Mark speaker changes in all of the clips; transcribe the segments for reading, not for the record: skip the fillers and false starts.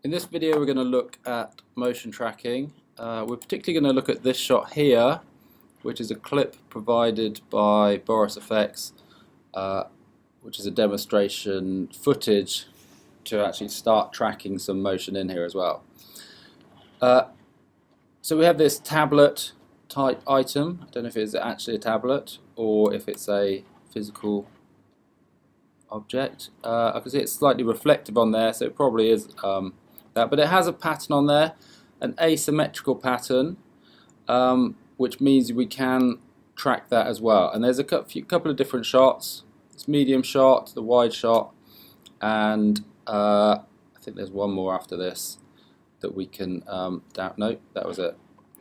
Speaker 1: In this video we're going to look at motion tracking. We're particularly going to look at this shot here, which is a clip provided by Boris Effects, which is a demonstration footage to actually start tracking some motion in here as well. So we have this tablet type item. I don't know if it's actually a tablet or if it's a physical object. I can see it's slightly reflective on there, so it probably is that, but it has a pattern on there, an asymmetrical pattern, which means we can track that as well. And there's a couple of different shots. It's medium shot, the wide shot, and I think there's one more after this that we can note, that was it.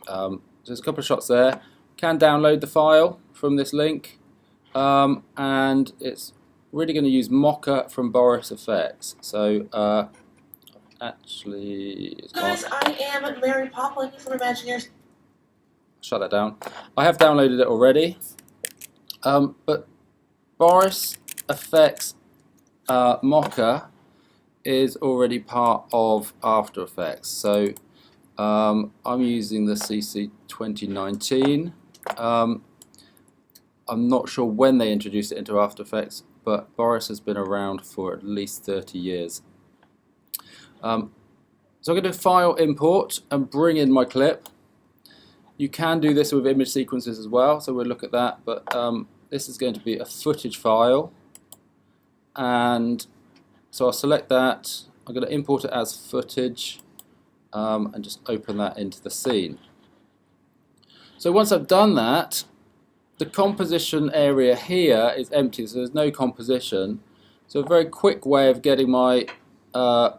Speaker 1: There's a couple of shots there. Can download the file from this link, and it's really going to use Mocha from Boris Effects. So actually,
Speaker 2: Guys, I am Mary Poplin from Imagineers.
Speaker 1: Shut that down. I have downloaded it already, but Boris Effects Mocha is already part of After Effects. So I'm using the CC 2019. I'm not sure when they introduced it into After Effects, but Boris has been around for at least 30 years. So I'm going to file import and bring in my clip. You can do this with image sequences as well, so we'll look at that, but this is going to be a footage file, and so I'll select that. I'm going to import it as footage and just open that into the scene. So once I've done that, the composition area here is empty, so there's no composition. So a very quick way of getting my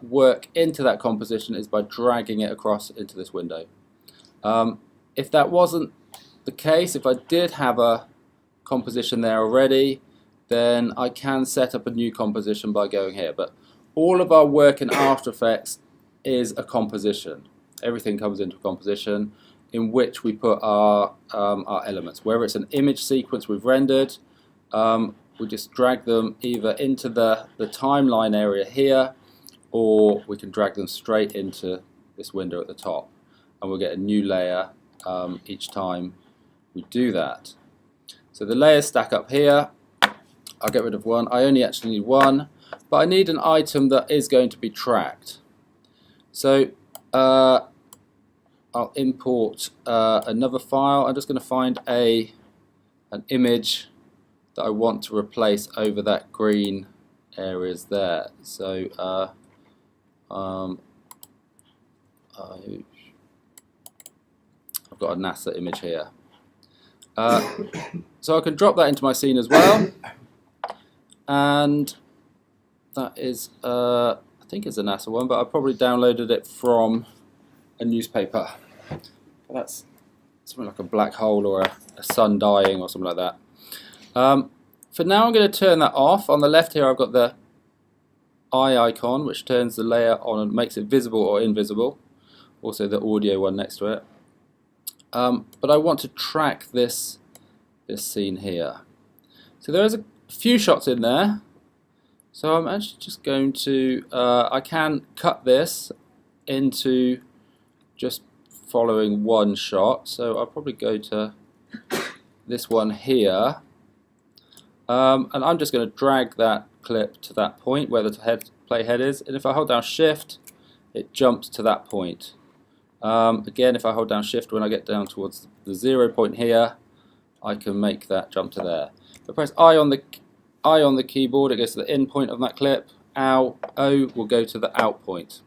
Speaker 1: work into that composition is by dragging it across into this window. If that wasn't the case, if I did have a composition there already, then I can set up a new composition by going here. But all of our work in After Effects is a composition. Everything comes into a composition in which we put our elements. Whether it's an image sequence we've rendered, we just drag them either into the timeline area here, or we can drag them straight into this window at the top, and we'll get a new layer each time we do that. So the layers stack up here. I'll get rid of one. I only actually need one, but I need an item that is going to be tracked. So I'll import another file. I'm just going to find an image that I want to replace over that green areas there. So I've got a NASA image here. So I can drop that into my scene as well, and that is I think it's a NASA one, but I probably downloaded it from a newspaper. That's something like a black hole or a sun dying or something like that. For now I'm going to turn that off. On the left here I've got the eye icon, which turns the layer on and makes it visible or invisible. Also the audio one next to it. But I want to track this scene here. So there's a few shots in there. So I'm actually just going to, I can cut this into just following one shot. So I'll probably go to this one here. And I'm just going to drag that clip to that point where the play head is. And if I hold down Shift, it jumps to that point. Again, if I hold down Shift when I get down towards the 0 point here, I can make that jump to there. If I press I on the keyboard, it goes to the in point of that clip. O will go to the out point.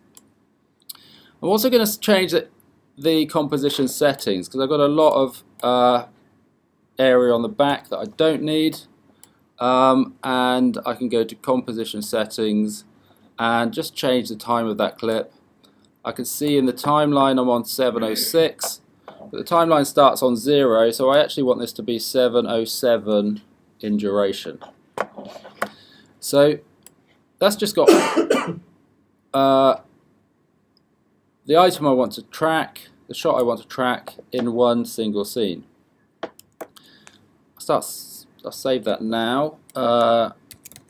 Speaker 1: I'm also going to change the composition settings because I've got a lot of area on the back that I don't need, and I can go to composition settings and just change the time of that clip. I can see in the timeline I'm on 7:06, but the timeline starts on 0, so I actually want this to be 7:07 in duration. So that's just got the item I want to track, the shot I want to track in one single scene. I'll save that now.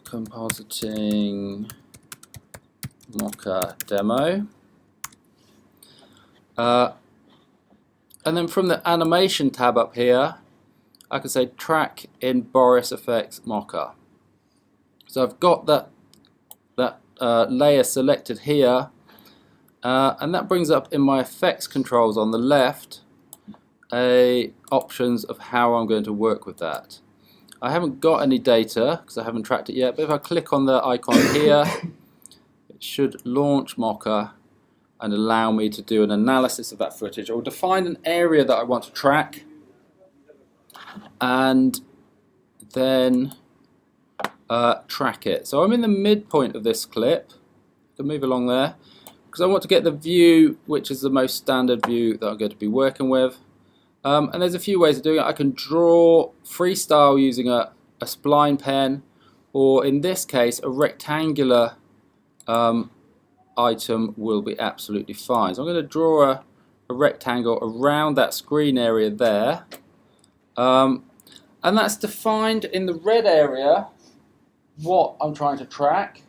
Speaker 1: Compositing Mocha demo. And then from the animation tab up here, I can say track in Boris Effects Mocha. So I've got that layer selected here, and that brings up in my effects controls on the left options of how I'm going to work with that. I haven't got any data because I haven't tracked it yet, but if I click on the icon here, it should launch Mocha and allow me to do an analysis of that footage or define an area that I want to track, and then track it. So I'm in the midpoint of this clip. I can move along there because I want to get the view which is the most standard view that I'm going to be working with. And there's a few ways of doing it. I can draw freestyle using a spline pen, or in this case a rectangular item will be absolutely fine. So I'm going to draw a rectangle around that screen area there, and that's defined in the red area what I'm trying to track,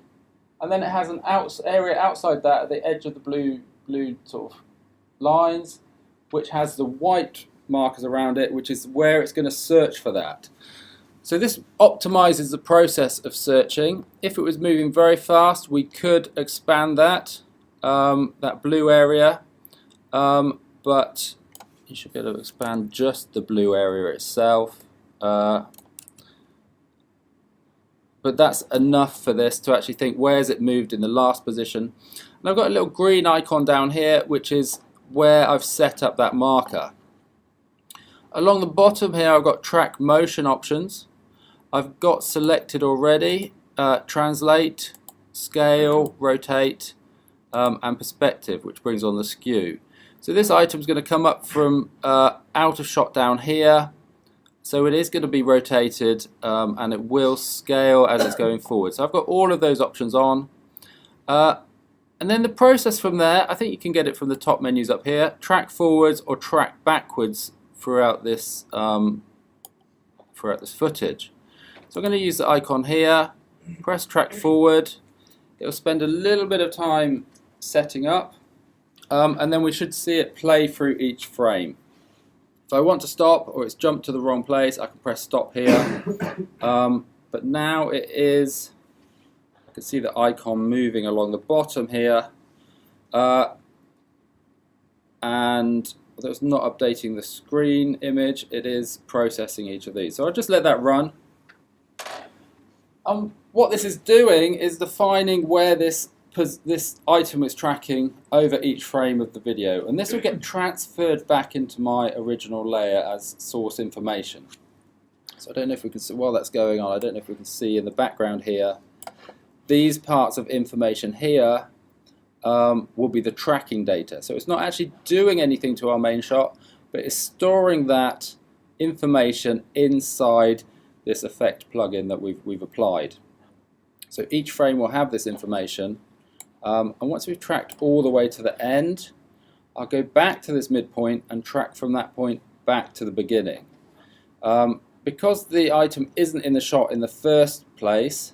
Speaker 1: and then it has an area outside that at the edge of the blue sort of lines, which has the white markers around it, which is where it's going to search for that. So this optimizes the process of searching. If it was moving very fast, we could expand that blue area, but you should be able to expand just the blue area itself. But that's enough for this to actually think where's it moved in the last position. And I've got a little green icon down here, which is where I've set up that marker. Along the bottom here, I've got track motion options. I've got selected already translate, scale, rotate, and perspective, which brings on the skew. So this item is going to come up from out of shot down here. So it is going to be rotated, and it will scale as it's going forward. So I've got all of those options on. And then the process from there, I think you can get it from the top menus up here. Track forwards or track backwards throughout this footage. So I'm going to use the icon here, press track forward. It'll spend a little bit of time setting up, and then we should see it play through each frame. If I want to stop or it's jumped to the wrong place, I can press stop here. But now it is, I can see the icon moving along the bottom here, and although it's not updating the screen image, it is processing each of these. So I'll just let that run. What this is doing is defining where this item is tracking over each frame of the video, and this will get transferred back into my original layer as source information. So I don't know if we can see, while that's going on, I don't know if we can see in the background here, these parts of information here will be the tracking data. So it's not actually doing anything to our main shot, but it's storing that information inside this effect plugin that we've applied. So each frame will have this information, and once we've tracked all the way to the end, I'll go back to this midpoint and track from that point back to the beginning. Because the item isn't in the shot in the first place,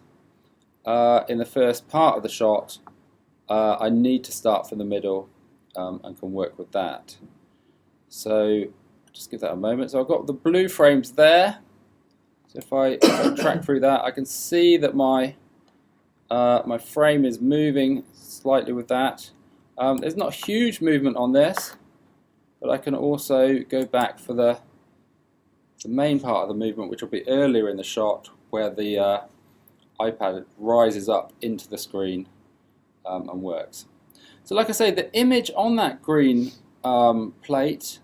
Speaker 1: in the first part of the shot, I need to start from the middle and can work with that. So just give that a moment. So I've got the blue frames there. So if I track through that, I can see that my frame is moving slightly with that. There's not huge movement on this, but I can also go back for the main part of the movement, which will be earlier in the shot, where the iPad rises up into the screen and works. So like I say, the image on that green plate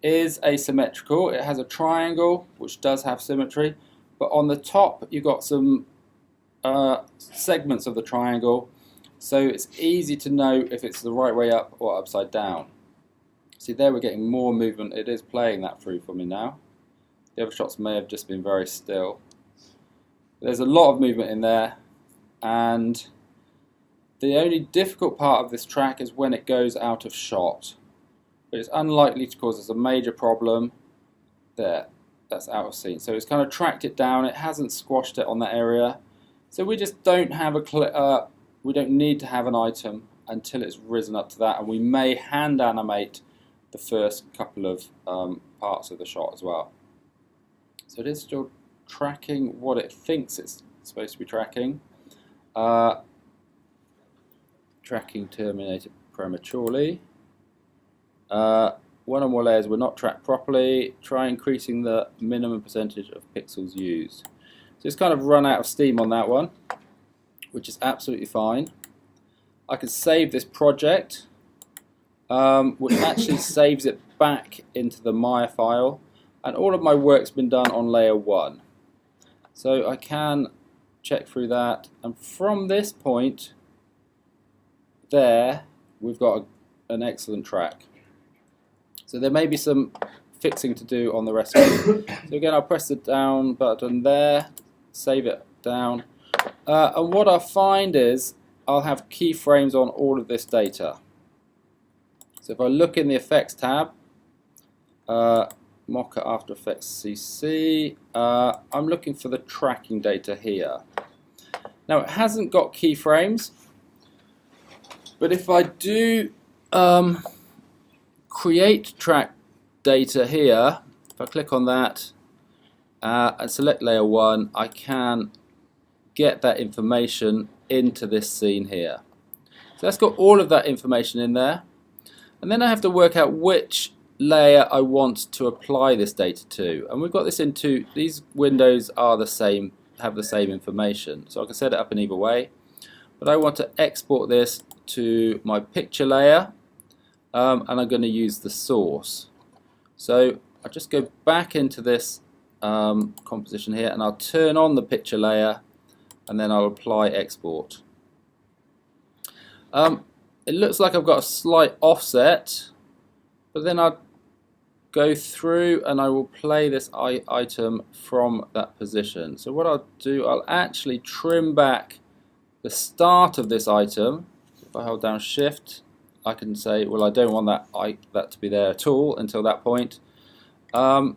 Speaker 1: is asymmetrical. It has a triangle, which does have symmetry, but on the top you've got some segments of the triangle, so it's easy to know if it's the right way up or upside down. See, there we're getting more movement. It is playing that through for me now. The other shots may have just been very still. There's a lot of movement in there, and the only difficult part of this track is when it goes out of shot. But it's unlikely to cause us a major problem. There, that's out of scene. So it's kind of tracked it down. It hasn't squashed it on that area. So we just don't have we don't need to have an item until it's risen up to that, and we may hand animate the first couple of parts of the shot as well. So it is still tracking what it thinks it's supposed to be tracking. Tracking terminated prematurely. One or more layers were not tracked properly. Try increasing the minimum percentage of pixels used. So it's kind of run out of steam on that one, which is absolutely fine. I can save this project, which actually saves it back into the Maya file, and all of my work's been done on layer 1. So I can check through that, and from this point there we've got an excellent track. So there may be some fixing to do on the rest of it. So again, I'll press the down button there, save it down, and what I'll find is I'll have keyframes on all of this data. So if I look in the effects tab, Mocha After Effects CC, I'm looking for the tracking data here. Now it hasn't got keyframes, but if I do create track data here, if I click on that and select layer 1, I can get that information into this scene here. So that's got all of that information in there, and then I have to work out which layer I want to apply this data to, and we've got this in two. These windows are the same, have the same information, so I can set it up in either way, but I want to export this to my picture layer, and I'm going to use the source. So I just go back into this composition here, and I'll turn on the picture layer, and then I'll apply export. It looks like I've got a slight offset, but then I'll go through and I will play this item from that position. So what I'll do, I'll actually trim back the start of this item. If I hold down Shift, I can say, well, I don't want that to be there at all until that point. But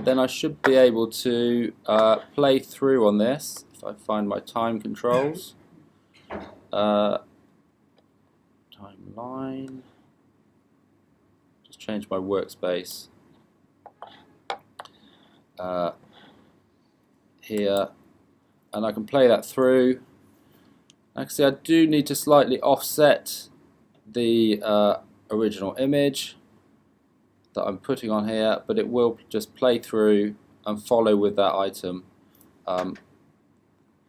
Speaker 1: then I should be able to play through on this. If I find my time controls, timeline, just change my workspace here, and I can play that through. Actually, I do need to slightly offset the original image that I'm putting on here, but it will just play through and follow with that item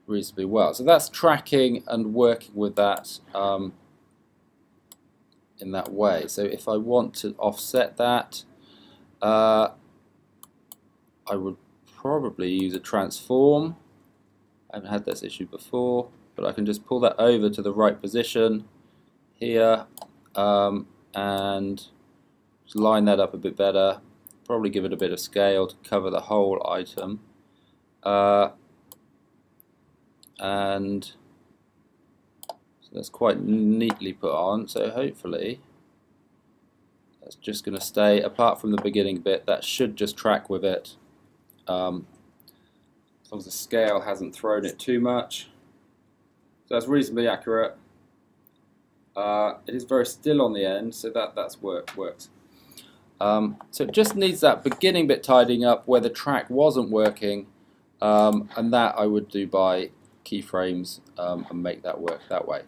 Speaker 1: reasonably well. So that's tracking and working with that in that way. So if I want to offset that, I would probably use a transform. I haven't had this issue before, but I can just pull that over to the right position here and just line that up a bit better, probably give it a bit of scale to cover the whole item, and so that's quite neatly put on. So hopefully that's just going to stay, apart from the beginning bit, that should just track with it, as long as the scale hasn't thrown it too much. So that's reasonably accurate. It is very still on the end, so that's works. So it just needs that beginning bit tidying up where the track wasn't working, and that I would do by keyframes and make that work that way.